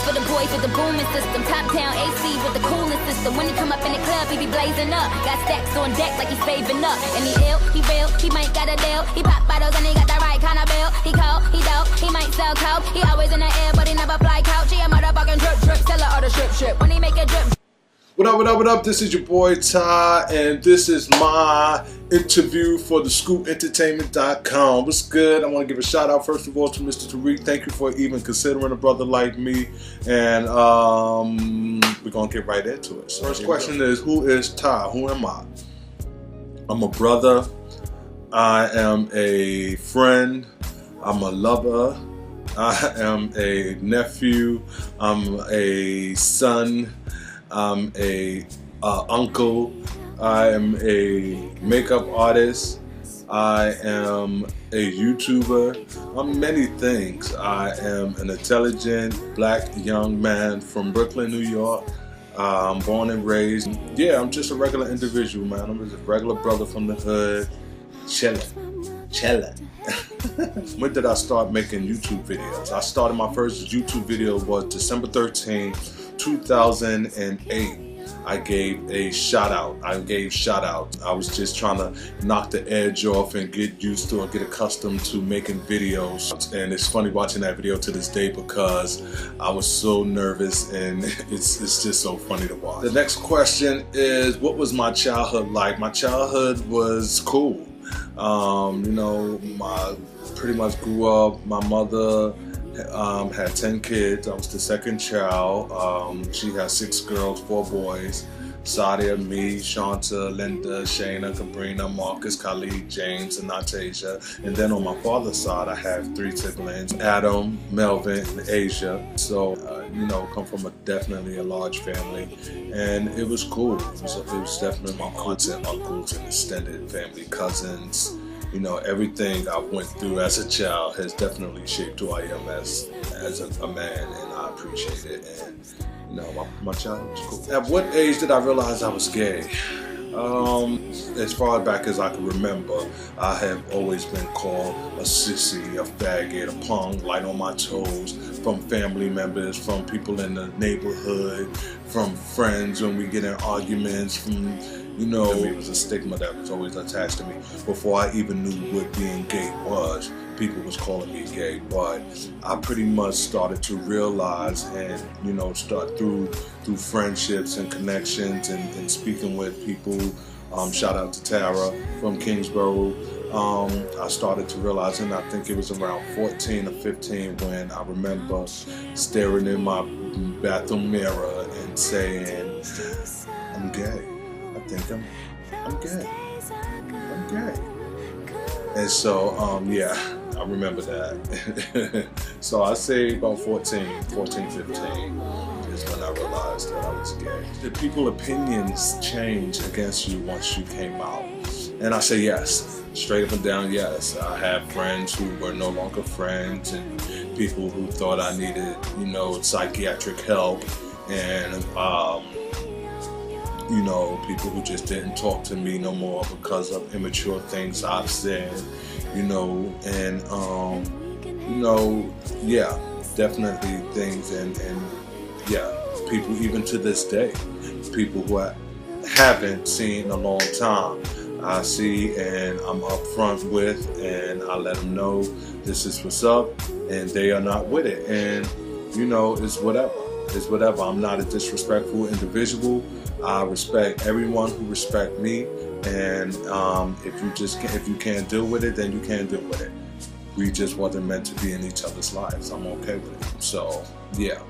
for the boys with the booming system. Top town AC with the cooling system. When he come up in the club, he be blazing up. Got stacks on deck like he's saving up. And he ill, he real, he might got a deal. He pop bottles and he got the right kind of bill. He cold, he dope, he might sell coke. He always in the air, but he never fly couch. He a motherfucking drip, seller or the strip. When he make a drip. What up, what up, what up? This is your boy Ty, and this is my interview for the ScoopEntertainment.com. What's good? I want to give a shout out first of all to Mr. Tyrieak. Thank you for even considering a brother like me, and we're going to get right into it. So first question is, who is Ty? Who am I? I'm a brother. I am a friend. I'm a lover. I am a nephew. I'm a son. I'm a uncle. I am a makeup artist. I am a YouTuber. I'm many things. I am an intelligent black young man from Brooklyn, New York. I'm born and raised. Yeah, I'm just a regular individual, man. I'm just a regular brother from the hood, chillin'. When did I start making YouTube videos? I started my first YouTube video was December 13, 2008. I gave a shout out. I was just trying to knock the edge off and get used to and get accustomed to making videos. And it's funny watching that video to this day because I was so nervous, and it's just so funny to watch. The next question is, what was my childhood like? My childhood was cool. You know, I pretty much grew up. My mother had 10 kids. I was the second child. She had 6 girls, 4 boys. Sadia, me, Shanta, Linda, Shayna, Cabrina, Marcus, Khalid, James, and Natasia. And then on my father's side, I have 3 siblings, Adam, Melvin, and Asia. So, you know, come from definitely a large family. And it was cool. It was definitely my aunts and uncles and extended family, cousins. You know, everything I went through as a child has definitely shaped who I am as a man, and I appreciate it. And you know, my childhood was cool. At what age did I realize I was gay? As far back as I can remember, I have always been called a sissy, a faggot, a punk, light on my toes, from family members, from people in the neighborhood, from friends when we get in arguments, from, you know, it was a stigma that was always attached to me. Before I even knew what being gay was, people was calling me gay. But I pretty much started to realize and, you know, start through friendships and connections and speaking with people. Shout out to Tara from Kingsborough. I started to realize, and I think it was around 14 or 15 when I remember staring in my bathroom mirror and saying, I'm gay. I think I'm gay. I'm gay. And so, yeah, I remember that. So I say about 14, 15 is when I realized that I was gay. Did people's opinions change against you once you came out? And I say yes. Straight up and down, yes. I have friends who were no longer friends, and people who thought I needed, you know, psychiatric help, and you know, people who just didn't talk to me no more because of immature things I've said, you know, and you know, yeah, definitely things, and yeah, people even to this day, people who I haven't seen in a long time, I see and I'm upfront with, and I let them know this is what's up, and they are not with it, and you know, it's whatever. It's whatever. I'm not a disrespectful individual. I respect everyone who respect me, and if you can't deal with it, then you can't deal with it. We just wasn't meant to be in each other's lives. I'm okay with it. So yeah,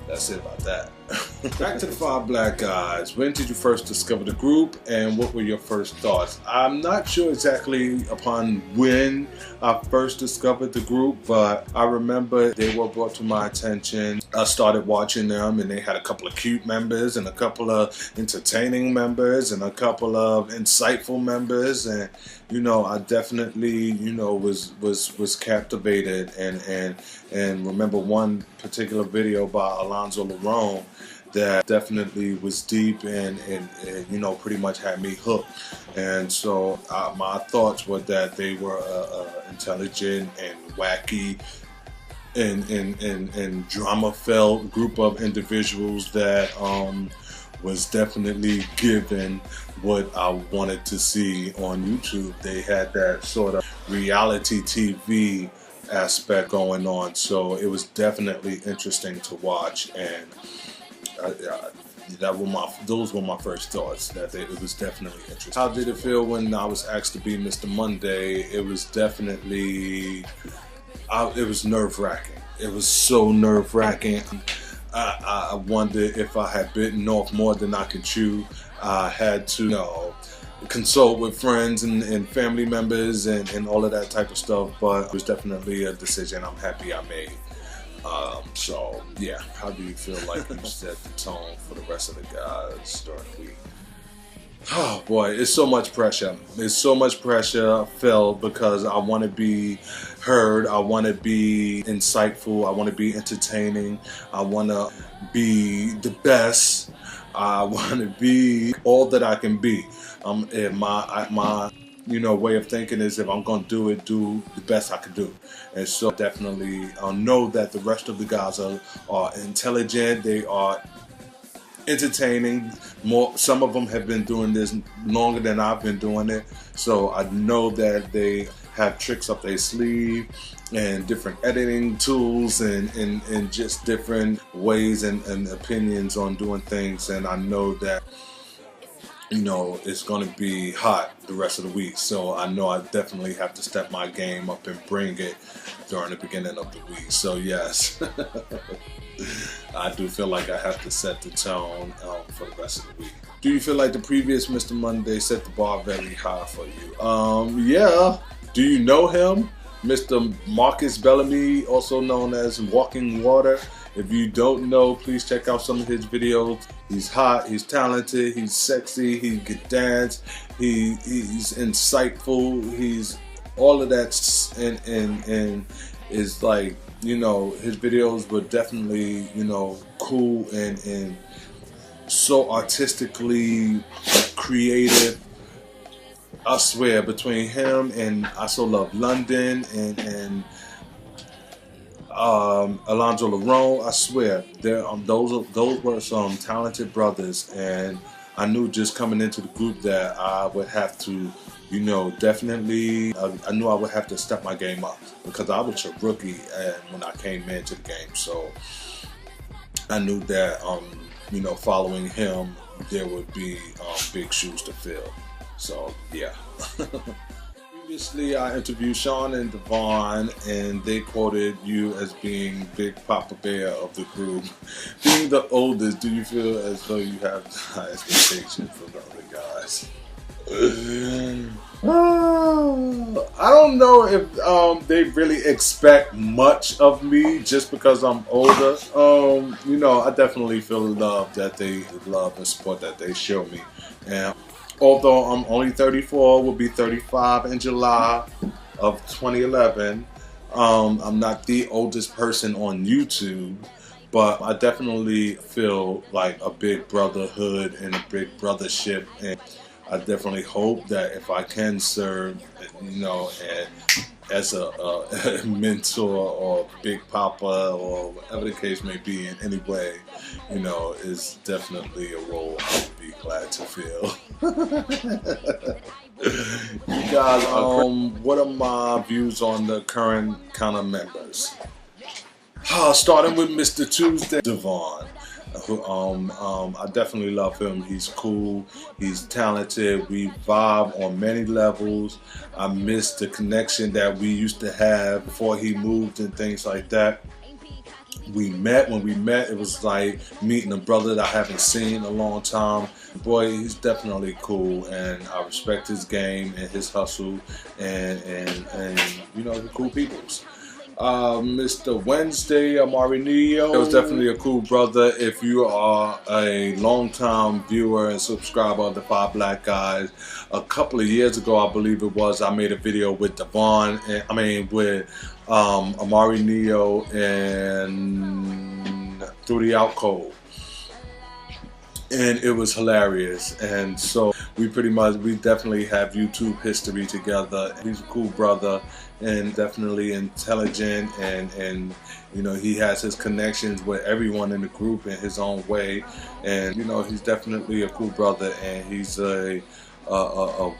that's it about that. Back to the 5 Black Guys. When did you first discover the group, and what were your first thoughts? I'm not sure exactly upon when I first discovered the group, but I remember they were brought to my attention. I started watching them, and they had a couple of cute members, and a couple of entertaining members, and a couple of insightful members, and you know, I definitely, you know, was captivated, and remember one particular video by Alonzo Larone that definitely was deep and you know, pretty much had me hooked. And so my thoughts were that they were intelligent and wacky and drama-filled group of individuals that was definitely given what I wanted to see on YouTube. They had that sort of reality TV aspect going on, so it was definitely interesting to watch, and those were my first thoughts. It was definitely interesting. How did it feel when I was asked to be Mr. Monday? It was definitely, it was nerve-wracking. It was so nerve-wracking. I wondered if I had bitten off more than I could chew. I had to, consult with friends and family members and all of that type of stuff, but it was definitely a decision I'm happy I made. So yeah, how do you feel like you set the tone for the rest of the guys during the week? Oh boy, it's so much pressure. It's so much pressure I felt because I want to be heard. I want to be insightful. I want to be entertaining. I want to be the best. I want to be all that I can be. And my way of thinking is, if I'm going to do the best I can do. And so definitely know that the rest of the guys are intelligent. They are entertaining. Some of them have been doing this longer than I've been doing it, so I know that they have tricks up their sleeve and different editing tools and just different ways and opinions on doing things, and I know that it's going to be hot the rest of the week, so I know I definitely have to step my game up and bring it during the beginning of the week. So yes, I do feel like I have to set the tone for the rest of the week. Do you feel like the previous Mr. Monday set the bar very high for you? Yeah. Do you know him? Mr. Marcus Bellamy, also known as Walking Water. If you don't know, please check out some of his videos. He's hot, he's talented, he's sexy, he can dance, he's insightful, he's all of that, and is like, his videos were definitely, cool and so artistically creative. I swear, between him and I So Love London and Alonzo Larone, I swear, those were some talented brothers, and I knew just coming into the group that I would have to, definitely, I knew I would have to step my game up because I was a rookie when I came into the game. So I knew that, following him, there would be big shoes to fill. So yeah. Previously, I interviewed Sean and Devon, and they quoted you as being Big Papa Bear of the group. Being the oldest, do you feel as though you have high expectations for the other guys? I don't know if they really expect much of me just because I'm older. I definitely feel the love and support that they show me. And although I'm only 34, will be 35 in July of 2011, I'm not the oldest person on YouTube, but I definitely feel like a big brotherhood and a big brothership, and I definitely hope that if I can serve, as a mentor or big papa or whatever the case may be in any way, is definitely a role I would be glad to fill. You guys, what are my views on the current kind of members? Starting with Mr. Tuesday, Devon. I definitely love him. He's cool, he's talented, we vibe on many levels. I miss the connection that we used to have before he moved and things like that. When we met, it was like meeting a brother that I haven't seen in a long time. Boy, he's definitely cool, and I respect his game and his hustle, and the cool peoples. Mr. Wednesday, Amari Neo. It was definitely a cool brother. If you are a long-time viewer and subscriber of the 5 Black Guys, a couple of years ago, I believe it was, I made a video with Devon, with Amari Neo and Through the Out Cold. and it was hilarious. And so we definitely have YouTube history together. He's a cool brother and definitely intelligent, and you know, he has his connections with everyone in the group in his own way, and you know, he's definitely a cool brother, and he's a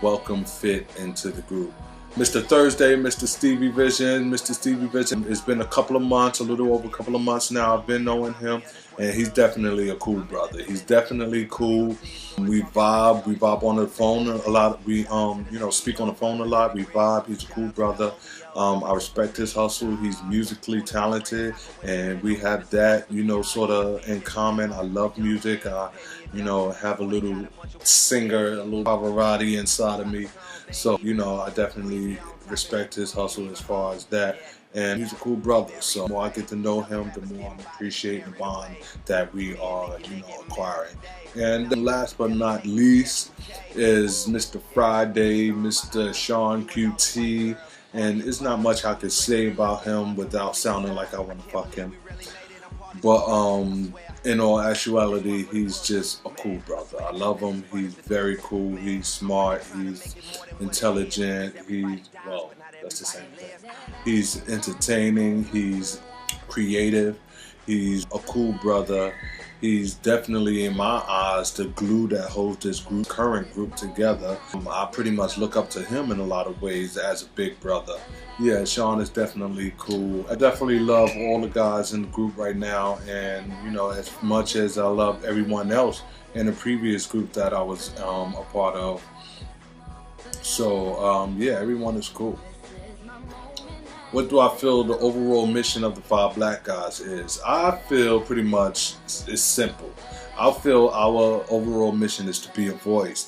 welcome fit into the group. Mr. Thursday, Mr. Stevie Vision. Mr. Stevie Vision, it's been a couple of months, a little over a couple of months now I've been knowing him, and he's definitely a cool brother. He's definitely cool. We vibe on the phone a lot. We you know, speak on the phone a lot. We vibe. He's a cool brother. I respect his hustle. He's musically talented, and we have that, you know, sort of in common. I love music. I, you know, have a little singer, a little Pavarotti inside of me. So, you know, I definitely respect his hustle as far as that. And he's a cool brother. So the more I get to know him, the more I'm appreciating the bond that we are, you know, acquiring. And then last but not least is Mr. Friday, Mr. Sean QT. And it's not much I could say about him without sounding like I want to fuck him. But in all actuality, he's just a cool brother. I love him. He's very cool. He's smart. He's intelligent. Well, that's the same thing. He's entertaining. He's creative. He's a cool brother. He's definitely, in my eyes, the glue that holds this current group together. I pretty much look up to him in a lot of ways as a big brother. Yeah, Sean is definitely cool. I definitely love all the guys in the group right now, and you know, as much as I love everyone else in the previous group that I was a part of. So yeah, everyone is cool. What do I feel the overall mission of the 5 Black Guys is? I feel pretty much it's simple. I feel our overall mission is to be a voice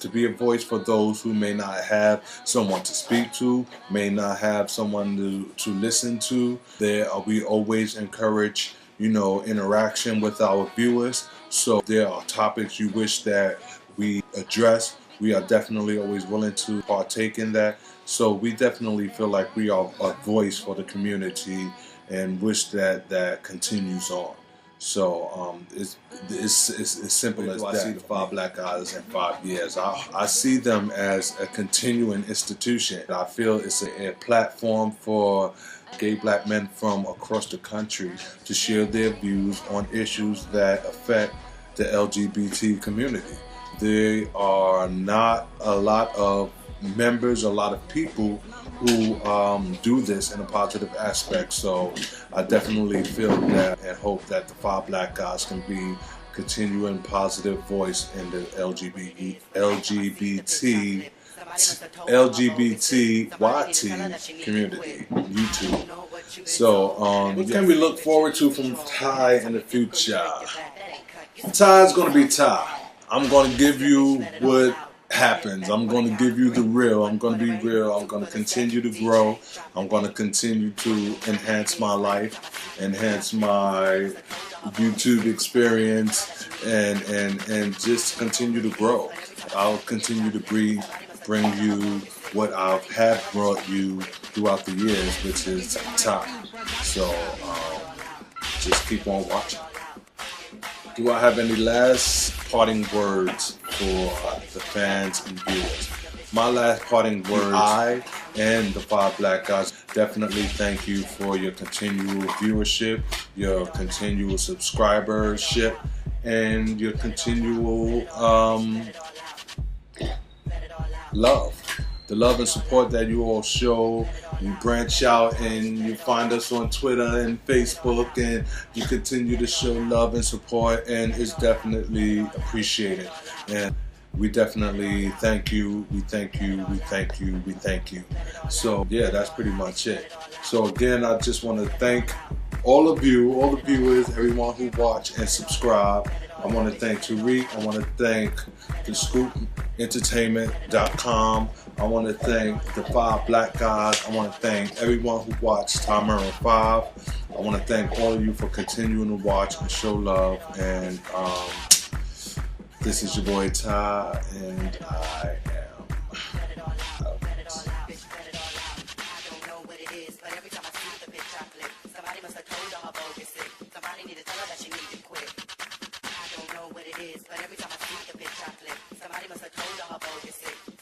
for those who may not have someone to speak to, may not have someone to listen to. We always encourage, you know, interaction with our viewers. So if there are topics you wish that we address, we are definitely always willing to partake in that. So we definitely feel like we are a voice for the community, and wish that continues on. So it's as simple as that. I see the 5 Black Guys in 5 years. I see them as a continuing institution. I feel it's a platform for gay black men from across the country to share their views on issues that affect the LGBT community. There are not a lot of members, a lot of people who do this in a positive aspect. So I definitely feel that and hope that the 5 Black Guys can be continuing positive voice in the LGBTYT community, YouTube. So what can we look forward to from Ty in the future? Ty's gonna be Ty. I'm gonna give you what happens. I'm going to give you the real. I'm going to be real. I'm going to continue to grow. I'm going to continue to enhance my life, enhance my YouTube experience, and just continue to grow. I'll continue to bring you what I have brought you throughout the years, which is time. So just keep on watching. Do I have any last parting words for the fans and viewers? My last parting words, I and the 5 Black Guys definitely thank you for your continual viewership, your continual subscribership, and your continual love. The love and support that you all show. You branch out and you find us on Twitter and Facebook, and you continue to show love and support, and it's definitely appreciated. And we definitely thank you. We thank you. We thank you. We thank you. So yeah, that's pretty much it. So again, I just want to thank all of you, all the viewers, everyone who watch and subscribe. I want to thank Tyrieak. I want to thank the Scoop Entertainment.com. I want to thank the 5 Black Guys. I want to thank everyone who watched Ty McMuren 5. I want to thank all of you for continuing to watch and show love. And this is your boy Ty, and I am out. But every time I see y'all bogus sick.